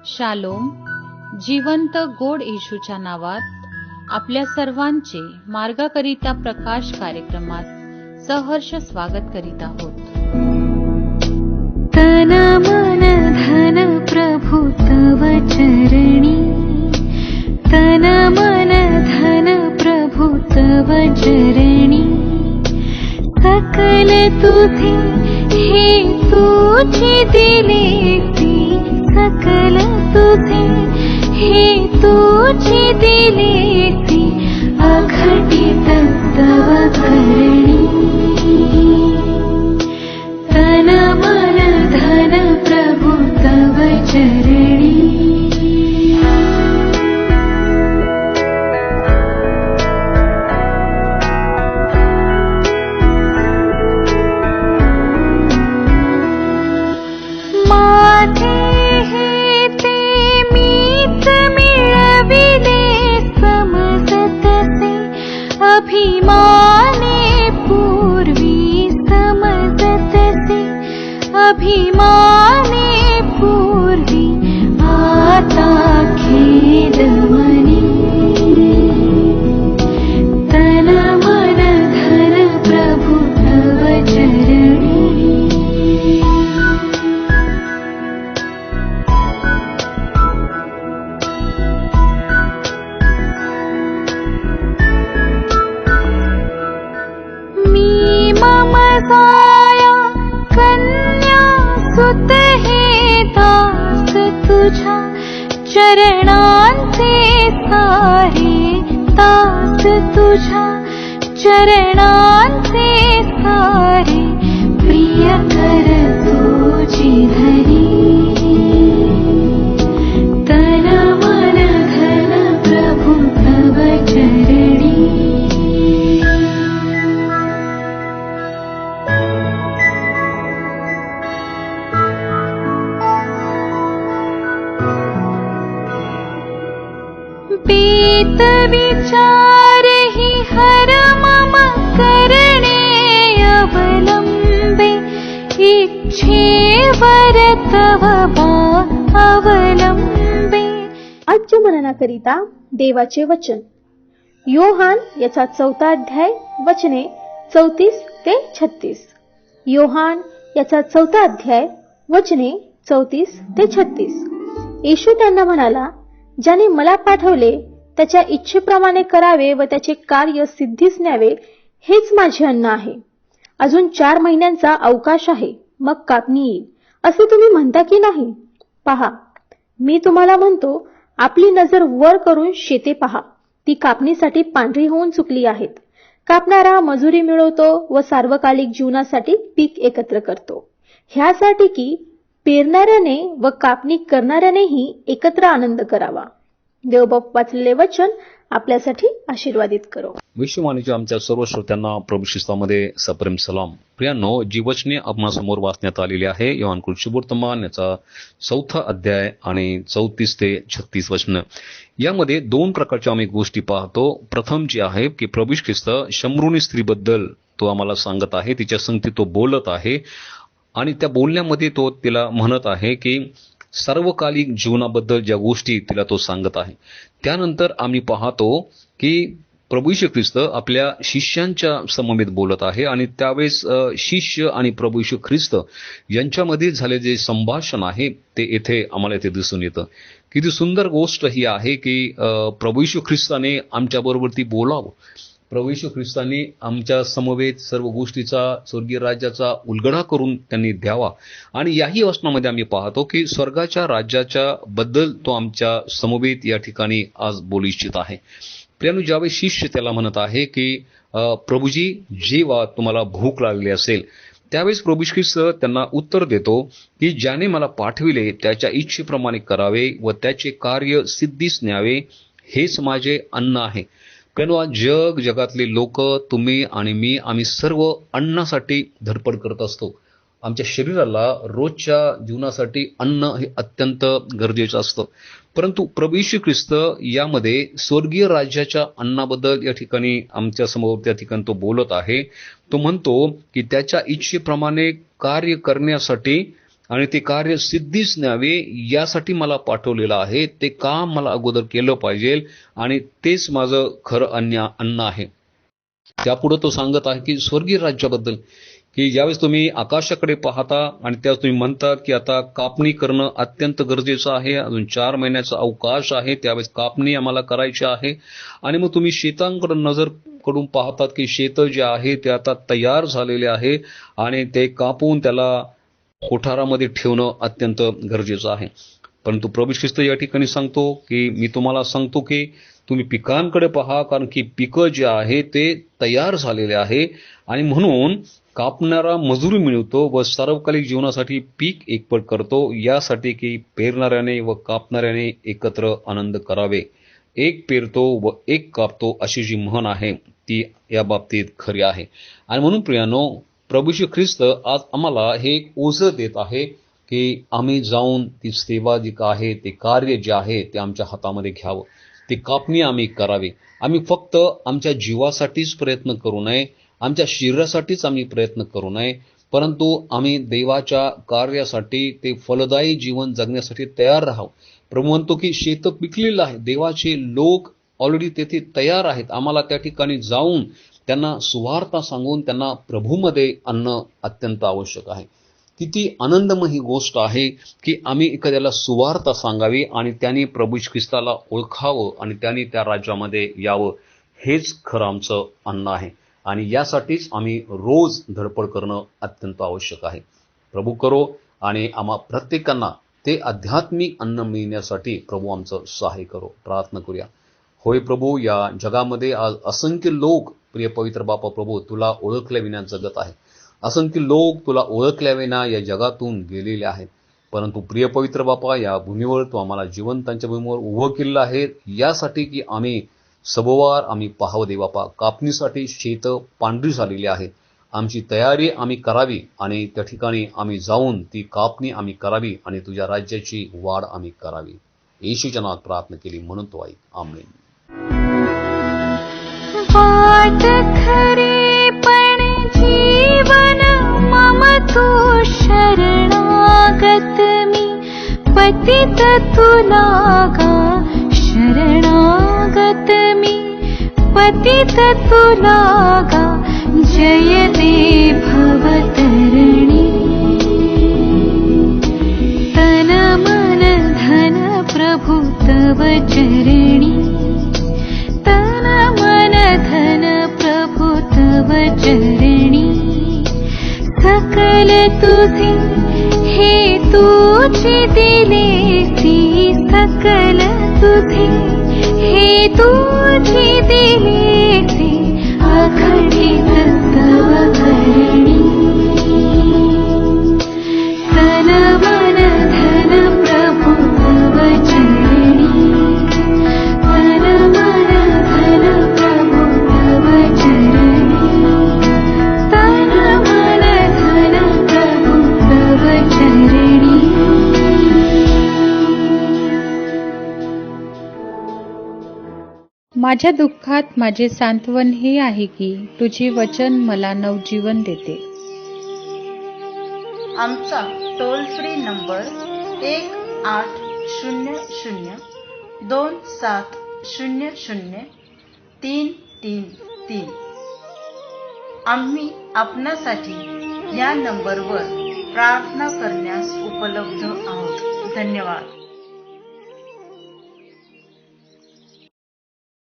Shalom. जिवंत गोड येशूच्या नावात आपल्या सर्वांचे मार्गाकरिता प्रकाश कार्यक्रमात सहर्ष स्वागत करीत आहोत. तन मन धन प्रभु तव चरणी, तन मन धन प्रभु तव चरणी, सकल तुझे हे तुझे दिलेती, सकल तुझे हे तुझे दिलेती, अघटित तव करणी. तन मन धन प्रभु तव चरणी. अभिमाने पूर्वी समजतसे, अभिमाने पूर्वी आता खेद मनी. तन मन धन प्रभु तव चरणी. सुत हे दास तुझ्या चरणांचे सारे, दास तुझ्या चरणांचे सारे, प्रिय कर तुझी धरी. तन मन धन प्रभु तव चरणी. बेत विचार ही हर मम करणे अवलंबे, इच्छेवर तव अवलंबे. आजच्या मननाकरिता देवाचे वचन, योहान याचा 4 अध्याय वचने 34 ते 36. योहान याचा 4 अध्याय वचने 34 ते 36. येशू त्यांना म्हणाला, ज्याने मला पाठवले त्याच्या इच्छेप्रमाणे करावे व त्याचे कार्य सिद्धीस न्यावे, हेच माझे अन्न आहे. अजून 4 महिन्यांचा अवकाश आहे, मग कापणी येईल, असे तुम्ही म्हणता की नाही? पहा, मी तुम्हाला म्हणतो, आपली नजर वर करून शेते पहा, ती कापणीसाठी पांढरी होऊन चुकली आहेत. कापणारा मजुरी मिळवतो व सार्वकालिक जीवनासाठी पीक एकत्र करतो, ह्यासाठी की पेरणाऱ्याने व कापणी करणाऱ्यानेही एकत्र आनंद करावा. देवबाप वाचलेले वचन आपल्यासाठी आशीर्वादित करो. विश्ववाणीच्या आमच्या सर्व श्रोत्यांना प्रभू ख्रिस्तामध्ये सप्रेम सलाम. प्रियांनो, जी वचने आपणासमोर वाचण्यात आलेली आहे, योहान सुवर्तमान याचा 4 अध्याय आणि 34 ते 36 वचन, यामध्ये 2 प्रकारच्या आम्ही गोष्टी पाहतो. प्रथम जी आहे की प्रभू ख्रिस्त शमरूनी स्त्रीबद्दल तो आम्हाला सांगत आहे, तिच्या संगती तो बोलत आहे आणि त्या बोलण्यामध्ये तो तिला म्हणत आहे की सार्वकालिक जीवनाबद्दल ज्या गोष्टी तिला तो सांगत आहे. त्यानंतर आम्ही पाहतो की प्रभू येशू ख्रिस्त आपल्या शिष्यांच्या समवेत बोलत आहे आणि त्यावेळेस शिष्य आणि प्रभू येशू ख्रिस्त यांच्यामध्ये झाले जे संभाषण आहे ते येथे आम्हाला इथे दिसून येतं. किती सुंदर गोष्ट ही आहे की प्रभू येशू ख्रिस्ताने आमच्याबरोबर ती बोलावं. प्रभू येशू ख्रिस्तांनी आमच्या समवेत सर्व गोष्टीचा, स्वर्गीय राज्याचा उलगडा करून त्यांनी द्यावा. आणि याही वचनामध्ये आम्ही पाहतो की स्वर्गाच्या राज्याच्या बद्दल तो आमच्या समवेत या ठिकाणी आज बोलू इच्छित आहे. प्रियांनो, ज्यावेळी शिष्य त्याला म्हणत आहे की प्रभूजी, जेव्हा तुम्हाला भूक लागली असेल, त्यावेळेस प्रभू ख्रिस्त त्यांना उत्तर देतो की ज्याने मला पाठविले त्याच्या इच्छेप्रमाणे करावे व त्याचे कार्य सिद्धीस न्यावे, हेच माझे अन्न आहे. प्रियांनो, आज जगातले लोक, तुम्ही आणि मी, आम्ही सर्व अन्नासाठी धडपड करत असतो. आमच्या शरीराला रोजच्या जीवनासाठी अन्न हे अत्यंत गरजेचं असतं. परंतु प्रभू येशू ख्रिस्त यामध्ये स्वर्गीय राज्याच्या अन्नाबद्दल या ठिकाणी आमच्या समोर त्या ठिकाणी तो बोलत आहे. तो म्हणतो की त्याच्या इच्छेप्रमाणे कार्य करण्यासाठी आणि ते कार्य सिद्धीस न्यावे यासाठी मला पाठवलेलं आहे. ते काम मला अगोदर केलं पाहिजे आणि तेच माझं खरं अन्न आहे. त्यापुढे तो सांगत आहे की स्वर्गीय राज्याबद्दल, की ज्यावेळेस तुम्ही आकाशाकडे पाहता आणि त्यावेळेस तुम्ही म्हणता की आता कापणी करणं अत्यंत गरजेचं आहे, अजून 4 महिन्याचा अवकाश आहे, त्यावेळेस कापणी आम्हाला करायची आहे. आणि मग तुम्ही शेतांकडे नजर कडून पाहतात की शेतं जे आहे ते आता तयार झालेले आहे आणि ते कापून त्याला कोठारामध्ये ठेवणं अत्यंत गरजेचं आहे. परंतु प्रभू ख्रिस्त या ठिकाणी सांगतो की मी तुम्हाला सांगतो की तुम्ही पिकांकडे पहा, कारण की पिकं जे आहे ते तयार झालेले आहे आणि म्हणून कापणारा मजुरी मिळवतो व सार्वकालिक जीवनासाठी पीक एकपट करतो, यासाठी की पेरणाऱ्याने व कापणाऱ्याने एकत्र आनंद करावे. एक पेरतो व एक कापतो अशी जी म्हण आहे ती या बाबतीत खरी आहे. आणि म्हणून प्रियानो, प्रभू श्री ख्रिस्त आज आम्हाला हे ओझं देत आहे की आम्ही जाऊन ती सेवा जी आहे, ते कार्य जे आहे ते आमच्या हातामध्ये घ्यावं, ती कापणी आम्ही करावी. आम्ही फक्त आमच्या जीवासाठीच प्रयत्न करू नये, आमच्या शरीरासाठीच आम्ही प्रयत्न करू नये, परंतु आम्ही देवाच्या कार्यासाठी, ते फलदायी जीवन जगण्यासाठी तयार राहावं. प्रभू म्हणतो की शेत पिकलेलं आहे, देवाचे लोक ऑलरेडी तेथे तयार आहेत. आम्हाला त्या ठिकाणी जाऊन त्यांना सुवार्ता सांगून त्यांना प्रभूमध्ये आणणं अत्यंत आवश्यक आहे. किती आनंदमय गोष्ट आहे की आम्ही एखाद्याला सुवार्ता सांगावी आणि त्यांनी प्रभू ख्रिस्ताला ओळखावं आणि त्यांनी त्या राज्यामध्ये यावं. हेच खरं आमचं अन्न आहे आणि यासाठीच आम्ही रोज धडपड करणं अत्यंत आवश्यक आहे. प्रभू करो आणि आम्हा प्रत्येकांना ते आध्यात्मिक अन्न मिळण्यासाठी प्रभू आमचं सहाय्य करो. प्रार्थना करूया. होय प्रभू, या जगामध्ये आज असंख्य लोक, प्रिय पवित्र बापा प्रभू, तुला ओळखल्याविना जगत आहे. असंख्य लोक तुला ओळखल्याविना या जगातून गेलेले आहेत. परंतु प्रिय पवित्र बापा, या भूमीवर तू आम्हाला जिवंतांच्या भूमीवर उभं केलेलं आहे, यासाठी की आम्ही सबवार आम्ही पाहावं दे बापा. कापणीसाठी शेतं पांढरी झालेली आहेत. आमची तयारी आम्ही करावी आणि त्या ठिकाणी आम्ही जाऊन ती कापणी आम्ही करावी आणि तुझ्या राज्याची वाढ आम्ही करावी. येशूच्या नावात प्रार्थना केली म्हणून तो ऐक. आमेन. वाट खरे पण जीवन मम तू शरणागत मी, पतित तुला गा शरणागत मी, पतित तुला गा. जय दे भवतरणी, तन मन धन प्रभु तव चरणी, तन मन धन प्रभु तव चरणी. सकल तुझे हे तुझे दिलेसी, सकल तुझे हे तुझे दिलेसी, अखंडित तव करणी. तन मन धन प्रभु तव चरणी, तन मन धन प्रभु तव चरणी, तन मन धन प्रभु तव चरणी. माझ्या दुःखात माझे सांत्वन हे आहे की तुझे वचन मला नवजीवन देते. आमचा टोल फ्री नंबर 1800-2700-333. आम्ही आपणासाठी या नंबरवर प्रार्थना करण्यास उपलब्ध आहोत. धन्यवाद.